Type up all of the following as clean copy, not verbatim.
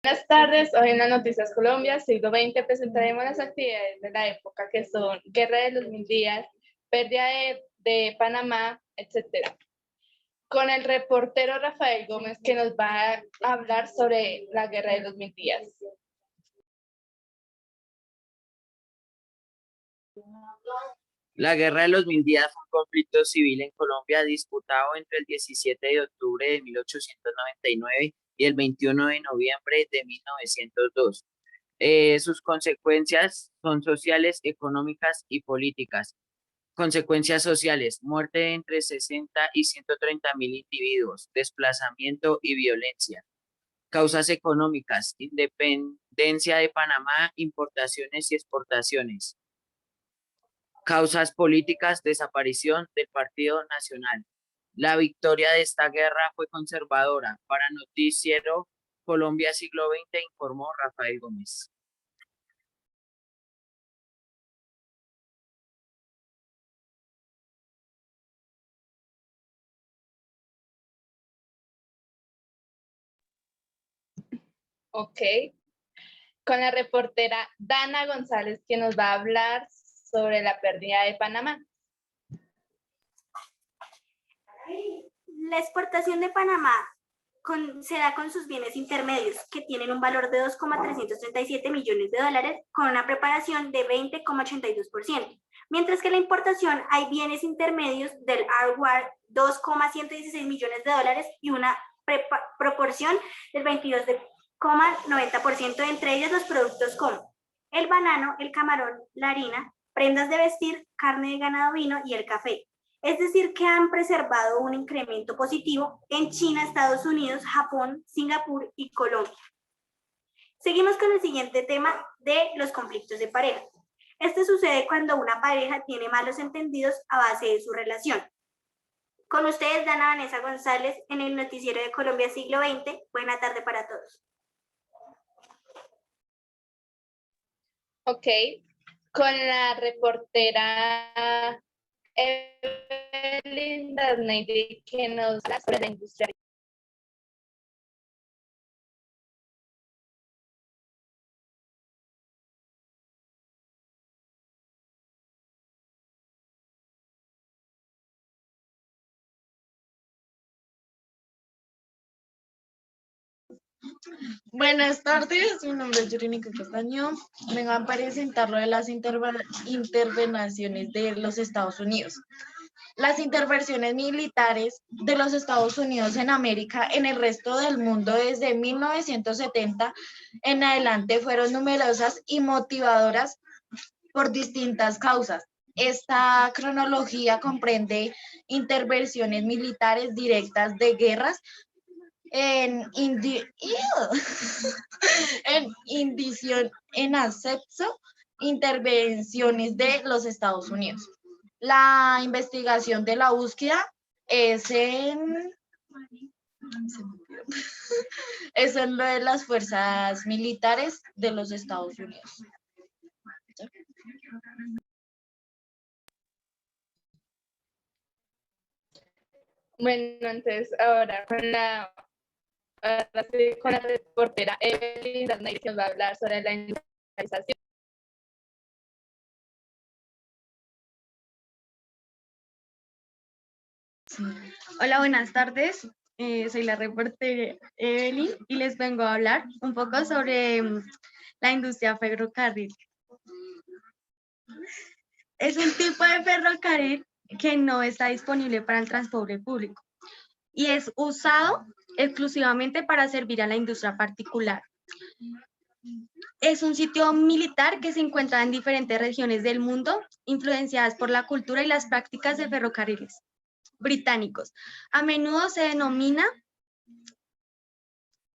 Buenas tardes, hoy en las Noticias Colombia, siglo XX, presentaremos las actividades de la época que son Guerra de los Mil Días, Pérdida de Panamá, etc. Con el reportero Rafael Gómez que nos va a hablar sobre la Guerra de los Mil Días. La Guerra de los Mil Días fue un conflicto civil en Colombia disputado entre el 17 de octubre de 1899 y el 21 de noviembre de 1902. Sus consecuencias son sociales, económicas y políticas. Consecuencias sociales: muerte de entre 60 y 130.000 individuos, desplazamiento y violencia. Causas económicas: independencia de Panamá, importaciones y exportaciones. Causas políticas: desaparición del Partido Nacional. La victoria de esta guerra fue conservadora. Para Noticiero Colombia Siglo XX informó Rafael Gómez. Ok, con la reportera Dana González que nos va a hablar sobre la pérdida de Panamá. La exportación de Panamá se da con sus bienes intermedios, que tienen un valor de 2,337 millones de dólares, con una preparación de 20,82%, mientras que la importación hay bienes intermedios del hardware 2,116 millones de dólares y una proporción del 22,90%, entre ellas los productos como el banano, el camarón, la harina, prendas de vestir, carne de ganado ovino y el café. Es decir, que han preservado un incremento positivo en China, Estados Unidos, Japón, Singapur y Colombia. Seguimos con el siguiente tema de los conflictos de pareja. Este sucede cuando una pareja tiene malos entendidos a base de su relación. Con ustedes, Dana Vanessa González, en el Noticiero de Colombia Siglo XX. Buena tarde para todos. Ok, con la reportera Evelyn Darnay que nos habla sobre la industria. Buenas tardes, mi nombre es Yurínica Castaño. Vengo a presentar lo de las intervenciones de los Estados Unidos. Las intervenciones militares de los Estados Unidos en América, en el resto del mundo, desde 1970 en adelante, fueron numerosas y motivadoras por distintas causas. Esta cronología comprende intervenciones militares directas de guerras en ascenso, intervenciones de los Estados Unidos. La investigación de la búsqueda es en lo de las fuerzas militares de los Estados Unidos. Bueno, entonces ahora con la reportera Evelyn Darnay que nos va a hablar sobre la industrialización. Sí. Hola, buenas tardes. Soy la reportera Evelyn y les vengo a hablar un poco sobre la industria ferrocarril. Es un tipo de ferrocarril que no está disponible para el transporte público y es usado exclusivamente para servir a la industria particular. Es un sitio militar que se encuentra en diferentes regiones del mundo, influenciadas por la cultura y las prácticas de ferrocarriles británicos. A menudo se denomina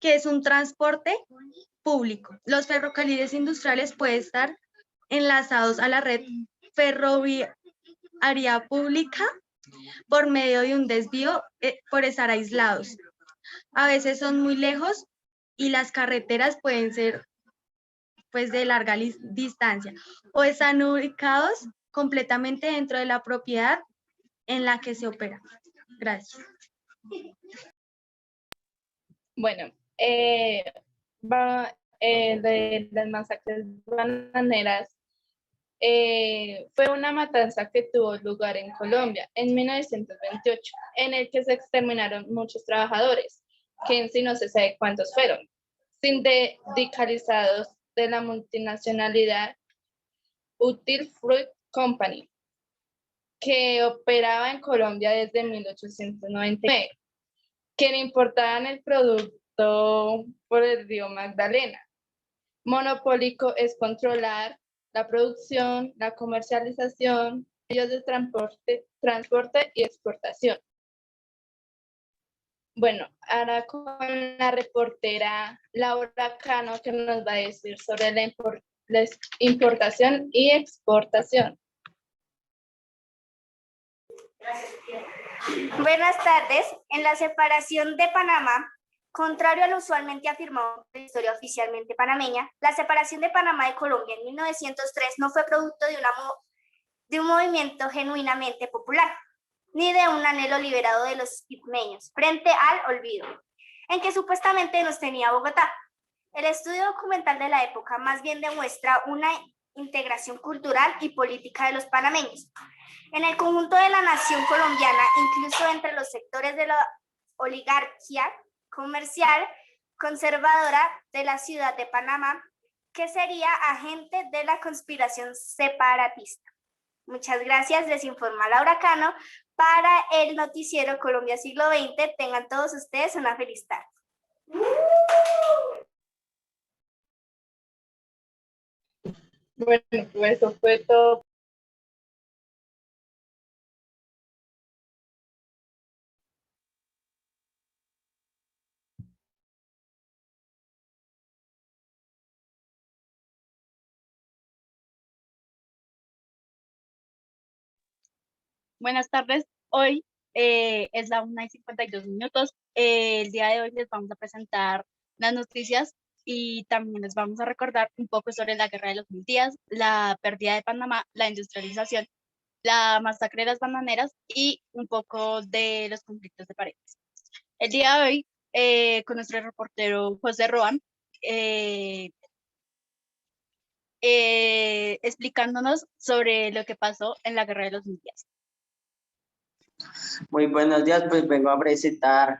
que es un transporte público. Los ferrocarriles industriales pueden estar enlazados a la red ferroviaria pública por medio de un desvío por estar aislados. A veces son muy lejos y las carreteras pueden ser pues de larga distancia o están ubicados completamente dentro de la propiedad en la que se opera. Gracias. Bueno, de las masacres bananeras fue una matanza que tuvo lugar en Colombia en 1928, en el que se exterminaron muchos trabajadores, que en sí no se sabe cuántos fueron, sindicalizados de la multinacionalidad Util Fruit Company, que operaba en Colombia desde 1899, que le importaban el producto por el río Magdalena. Monopólico es controlar la producción, la comercialización, medios de transporte y exportación. Bueno, ahora con la reportera Laura Cano, que nos va a decir sobre la importación y exportación. Buenas tardes. En la separación de Panamá, contrario a lo usualmente afirmado en la historia oficialmente panameña, la separación de Panamá de Colombia en 1903 no fue producto de un movimiento genuinamente popular, ni de un anhelo liberado de los ismeños frente al olvido, en que supuestamente nos tenía Bogotá. El estudio documental de la época más bien demuestra una integración cultural y política de los panameños en el conjunto de la nación colombiana, incluso entre los sectores de la oligarquía comercial conservadora de la ciudad de Panamá, que sería agente de la conspiración separatista. Muchas gracias, les informa Laura Cano para el noticiero Colombia Siglo XX. Tengan todos ustedes una feliz tarde. Bueno, pues eso fue todo. Buenas tardes. Hoy es la 1:52. El día de hoy les vamos a presentar las noticias y también les vamos a recordar un poco sobre la Guerra de los 1000 días, la pérdida de Panamá, la industrialización, la masacre de las bananeras y un poco de los conflictos de parejas. El día de hoy, con nuestro reportero José Roan, explicándonos sobre lo que pasó en la Guerra de los 1000 días. Muy buenos días, pues vengo a presentar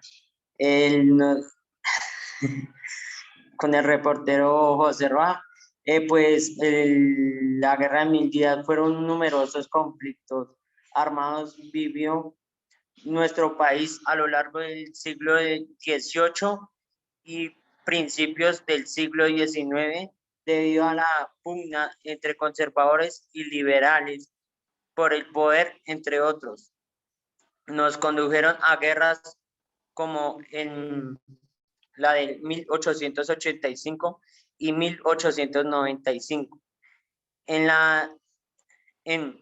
con el reportero José Roa. La Guerra de 1000 días fueron numerosos conflictos armados vivió nuestro país a lo largo del siglo XVIII y principios del siglo XIX, debido a la pugna entre conservadores y liberales por el poder, entre otros. Nos condujeron a guerras como en la de 1885 y 1895. En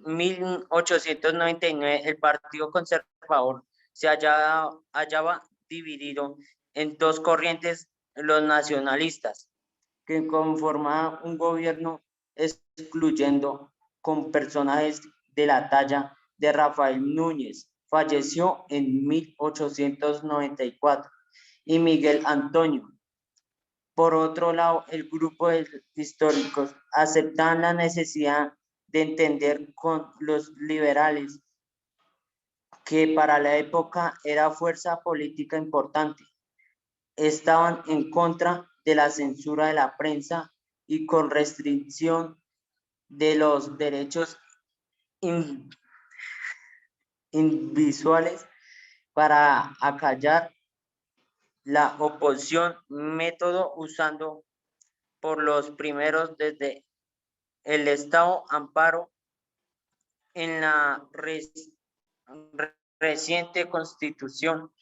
1899 el Partido Conservador se hallaba dividido en dos corrientes: los nacionalistas, que conformaban un gobierno excluyendo con personajes de la talla de Rafael Núñez, falleció en 1894, y Miguel Antonio. Por otro lado, el grupo de históricos aceptaban la necesidad de entender con los liberales, que para la época era fuerza política importante. Estaban en contra de la censura de la prensa y con restricción de los derechos individuales para acallar la oposición, método usando por los primeros desde el Estado amparo en la reciente construcción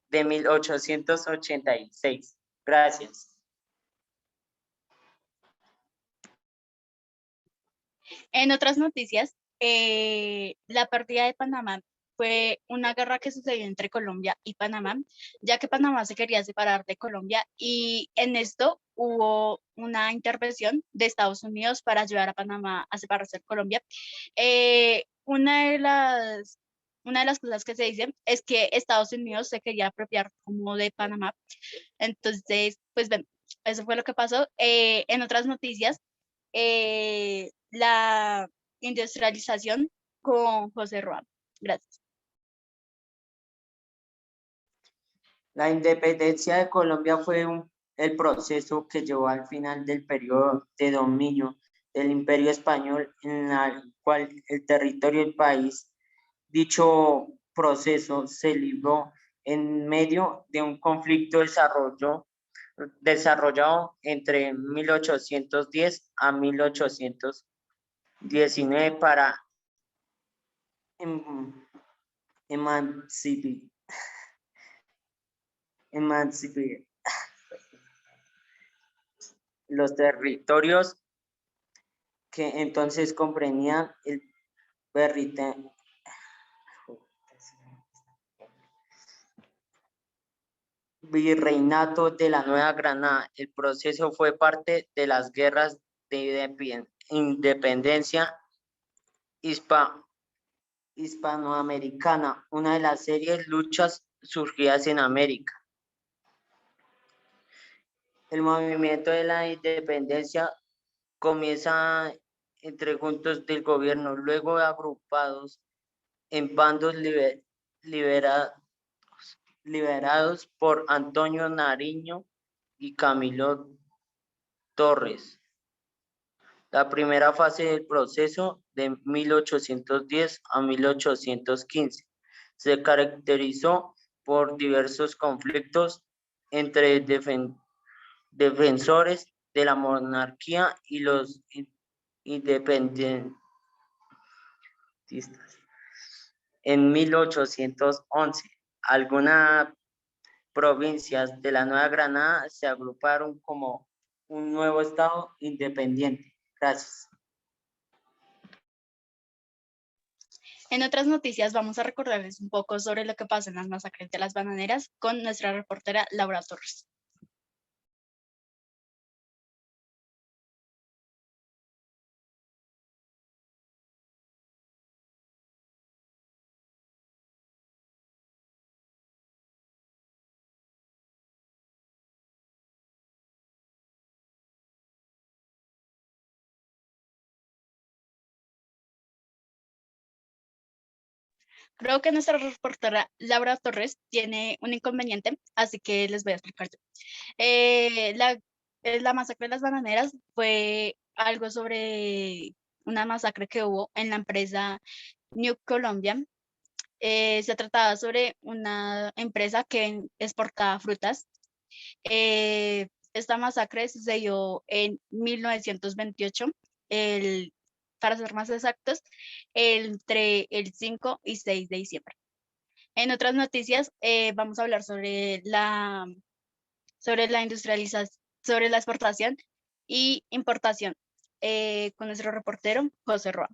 de 1886. Gracias. En otras noticias, la pérdida de Panamá fue una guerra que sucedió entre Colombia y Panamá, ya que Panamá se quería separar de Colombia, y en esto hubo una intervención de Estados Unidos para ayudar a Panamá a separarse de Colombia. Una de las cosas que se dicen es que Estados Unidos se quería apropiar como de Panamá. Entonces, pues eso fue lo que pasó. En otras noticias, la industrialización con José Roa. Gracias. La independencia de Colombia fue el proceso que llevó al final del periodo de dominio del Imperio Español, en el cual el territorio del país, dicho proceso se libró en medio de un conflicto desarrollado entre 1810 a 1819 para emancipar los territorios que entonces comprendían el virreinato de la Nueva Granada. El proceso fue parte de las guerras de independencia hispanoamericana, una de las serias luchas surgidas en América. El movimiento de la independencia comienza entre juntos del gobierno, luego agrupados en bandos liderados por Antonio Nariño y Camilo Torres. La primera fase del proceso, de 1810 a 1815, se caracterizó por diversos conflictos entre defensores de la monarquía y los independentistas. En 1811, algunas provincias de la Nueva Granada se agruparon como un nuevo estado independiente. Gracias. En otras noticias vamos a recordarles un poco sobre lo que pasó en las masacres de las bananeras con nuestra reportera Laura Torres. Creo que nuestra reportera Laura Torres tiene un inconveniente, así que les voy a explicar yo. La masacre de las bananeras fue algo sobre una masacre que hubo en la empresa New Colombia. Se trataba sobre una empresa que exportaba frutas. Esta masacre sucedió en 1928, para ser más exactos, entre el 5 y 6 de diciembre. En otras noticias, vamos a hablar sobre la industrialización, sobre la exportación y importación, con nuestro reportero José Roa.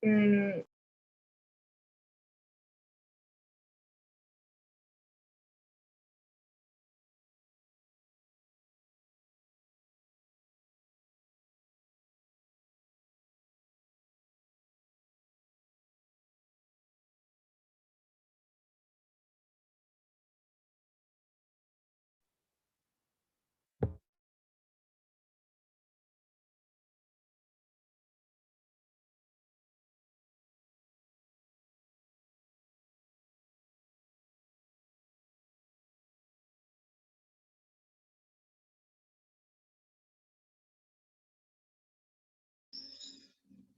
Mm,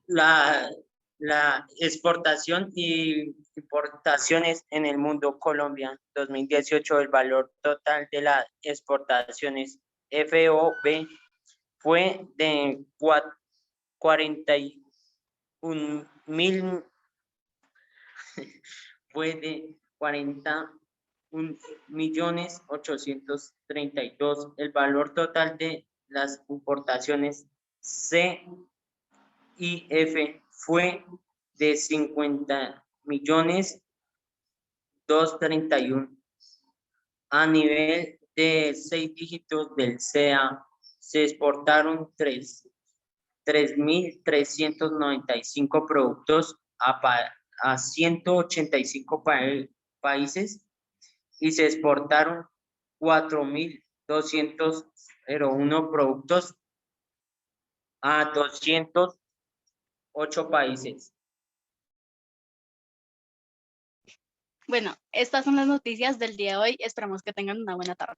la exportación y importaciones en el mundo. Colombia 2018, el valor total de las exportaciones FOB fue de 41 mil, fue de 41.832.000. El valor total de las importaciones CIF fue de 50.231.000. A nivel de 6 dígitos del CA, se exportaron 3.395 productos a 185 países y se exportaron 4.201 productos a 208 países. Bueno, estas son las noticias del día de hoy. Esperamos que tengan una buena tarde.